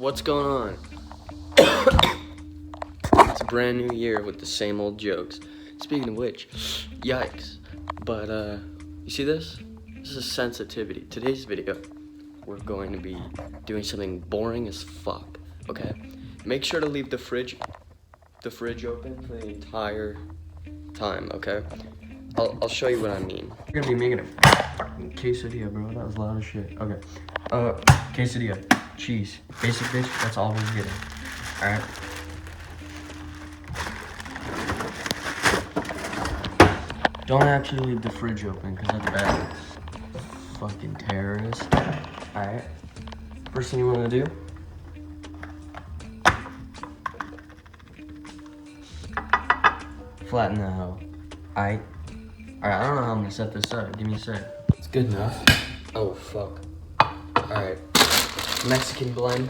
What's going on? It's a brand new year with the same old jokes. Speaking of which, yikes. But, you see this? This is sensitivity. Today's video, we're going to be doing something boring as fuck, okay? Make sure to leave the fridge open for the entire time, okay? I'll show you what I mean. We're gonna be making a fucking quesadilla, bro. That was loud as shit. Okay. Quesadilla. Cheese. Basic bitch, that's all we're getting. Alright? Don't actually leave the fridge open, because that's bad. Fucking terrorist. Alright. First thing you want to do, flatten the hoe. Alright, I don't know how I'm gonna set this up. Give me a sec. It's good enough. Oh, fuck. Alright. Mexican blend.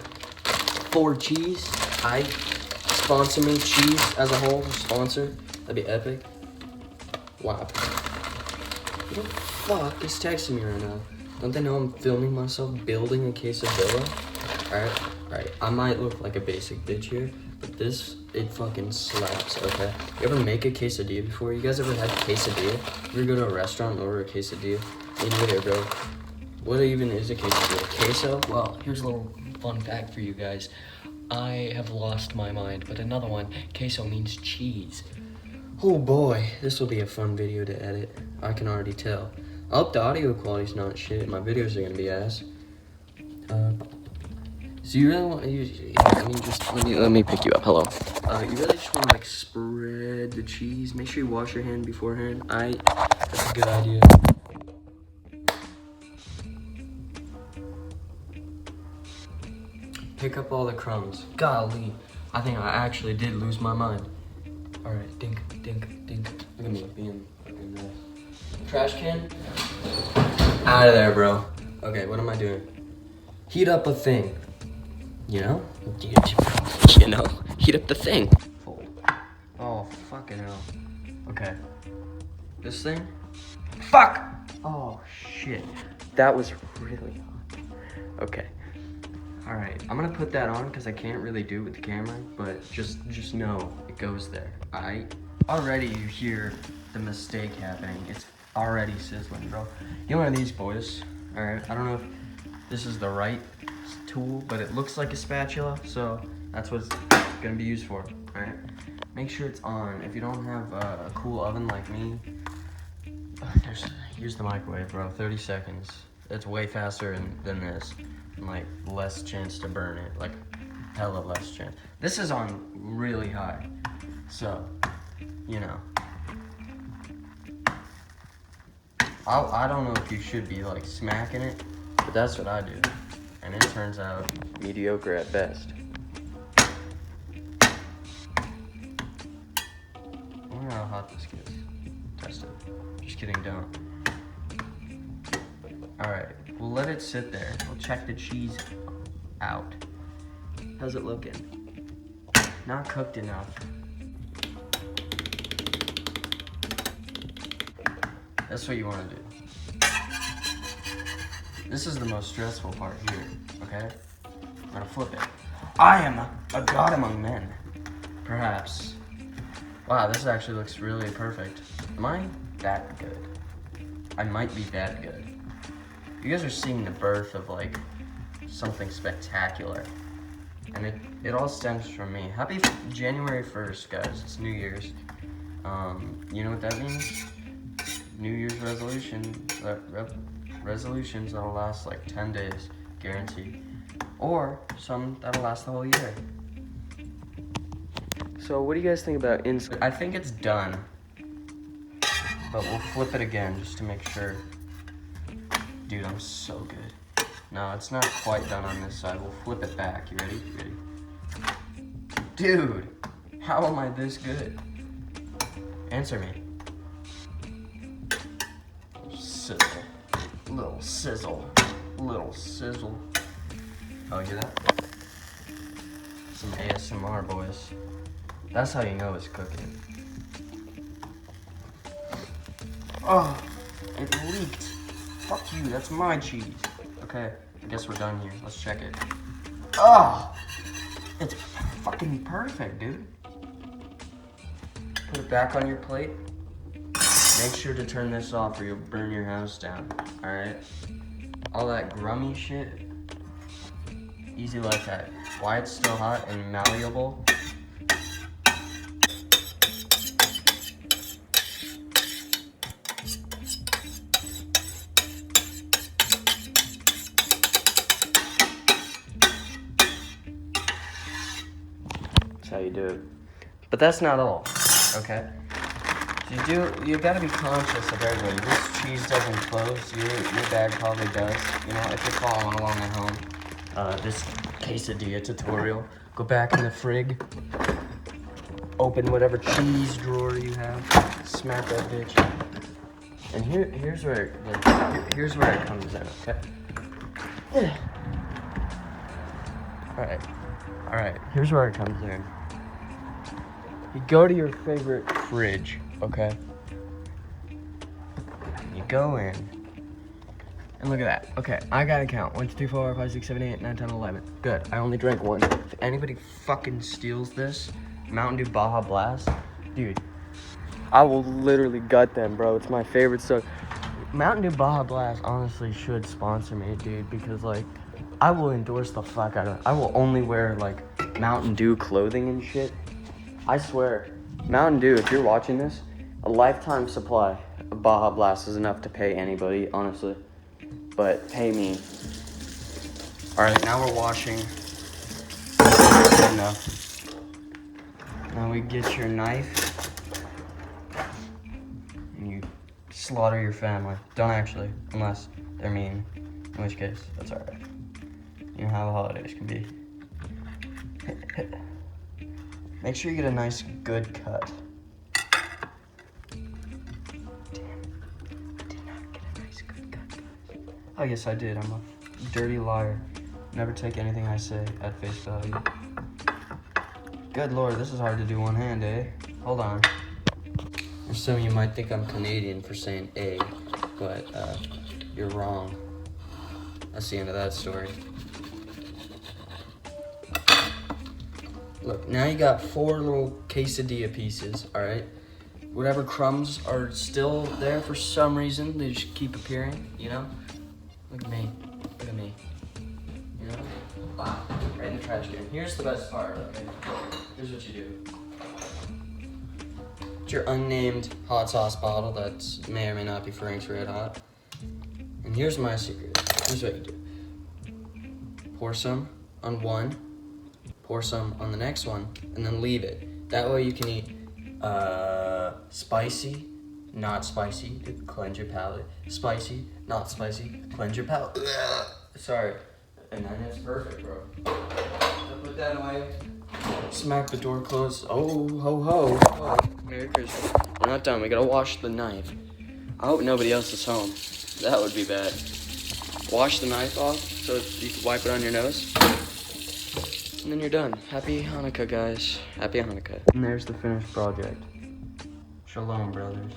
4 cheese. Alright. Sponsor me, cheese as a whole. Sponsor. That'd be epic. Wow. Who the fuck is texting me right now? Don't they know I'm filming myself building a quesadilla? Alright. I might look like a basic bitch here, but this, it fucking slaps, okay? You ever make a quesadilla before? You guys ever had quesadilla? You ever go to a restaurant and order a quesadilla? Me neither, bro. What even is a quesadilla? Queso? Well, here's a little fun fact for you guys. I have lost my mind, but another one, queso means cheese. Oh boy, this will be a fun video to edit. I can already tell. I hope the audio quality's not shit. My videos are gonna be ass. So you really want to let me pick you up. Hello. You really just want to like spread the cheese. Make sure you wash your hand beforehand. That's a good idea. Pick up all the crumbs. Golly, I think I actually did lose my mind. All right, dink. Look at me being fucking nice. Trash can. Out of there, bro. Okay, what am I doing? Heat up a thing. You know, heat up the thing. Oh, fucking hell. Okay. This thing? Fuck! Oh, shit. That was really hot. Okay. Alright, I'm gonna put that on because I can't really do it with the camera, but just know it goes there. Already you hear the mistake happening. It's already sizzling, bro. Get one of these, boys. Alright, I don't know if this is the right tool, but it looks like a spatula, so that's what it's gonna be used for. All right, make sure it's on. If you don't have a cool oven like me, here's the microwave, bro. 30 seconds. It's way faster than this, and like less chance to burn it, like hella less chance. This is on really high, so you know. I don't know if you should be like smacking it, but that's what I do. And it turns out mediocre at best. I wonder how hot this gets. Test it. Just kidding, don't. Alright, we'll let it sit there. We'll check the cheese out. How's it looking? Not cooked enough. That's what you want to do. This is the most stressful part here, okay? I'm gonna flip it. I am a god among men. Perhaps. Wow, this actually looks really perfect. Am I that good? I might be that good. You guys are seeing the birth of like something spectacular. And it all stems from me. Happy January 1st, guys. It's New Year's. You know what that means? New Year's resolutions that'll last like 10 days, guaranteed. Or some that'll last the whole year. So what do you guys think about inside? I think it's done. But we'll flip it again just to make sure. Dude, I'm so good. No, it's not quite done on this side. We'll flip it back. You ready? Dude, how am I this good? Answer me. Sizzle. Little sizzle. Oh, you hear that? Some ASMR, boys. That's how you know it's cooking. Oh, it leaked. Fuck you, that's my cheese. Okay, I guess we're done here. Let's check it. Oh, It's fucking perfect, dude. Put it back on your plate. Make sure to turn this off or you'll burn your house down, alright? All that grummy shit, easy like that. Why it's still hot and malleable. That's how you do it. But that's not all, okay? You gotta be conscious of everybody. This cheese doesn't close. Your bag probably does. You know, if you're following along at home, this quesadilla tutorial, go back in the frig, open whatever cheese drawer you have, smack that bitch. And here's where it comes in. Okay. All right. Here's where it comes in. You go to your favorite fridge, okay? You go in, and look at that. Okay, I gotta count. 1, 2, 3, 4, 5, 6, 7, 8, 9, 10, 11. Good, I only drank one. If anybody fucking steals this Mountain Dew Baja Blast, dude, I will literally gut them, bro. It's my favorite stuff. Mountain Dew Baja Blast honestly should sponsor me, dude, because, like, I will endorse the fuck out of it. I will only wear, like, Mountain Dew clothing and shit. I swear, Mountain Dew, if you're watching this, a lifetime supply of Baja Blast is enough to pay anybody, honestly. But pay me. Alright, now we're washing. Good enough. Now we get your knife. And you slaughter your family. Don't actually, unless they're mean. In which case, that's alright. You know how the holidays can be. Make sure you get a nice, good cut. Damn, did not get a nice, good cut, guys. Oh, yes, I did. I'm a dirty liar. Never take anything I say at face value. Good Lord, this is hard to do one hand, eh? Hold on. Or some of you might think I'm Canadian for saying A, but you're wrong. That's the end of that story. Look, now you got 4 little quesadilla pieces, alright? Whatever crumbs are still there for some reason, they just keep appearing, you know? Look at me. Look at me. You know? Wow. Right in the trash can. Here's the best part, okay? Here's what you do. It's your unnamed hot sauce bottle that may or may not be Frank's Red Hot. And here's my secret. Here's what you do. Pour some on one. Pour some on the next one, and then leave it. That way you can eat spicy, not spicy, to cleanse your palate. Spicy, not spicy, cleanse your palate. Sorry. And then it's perfect, bro. So put that away. Smack the door closed. Oh, ho, ho. Oh, Merry Christmas. We're not done. We gotta wash the knife. I hope nobody else is home. That would be bad. Wash the knife off so you can wipe it on your nose. And then you're done. Happy Hanukkah, guys. Happy Hanukkah. And there's the finished project. Shalom, brothers.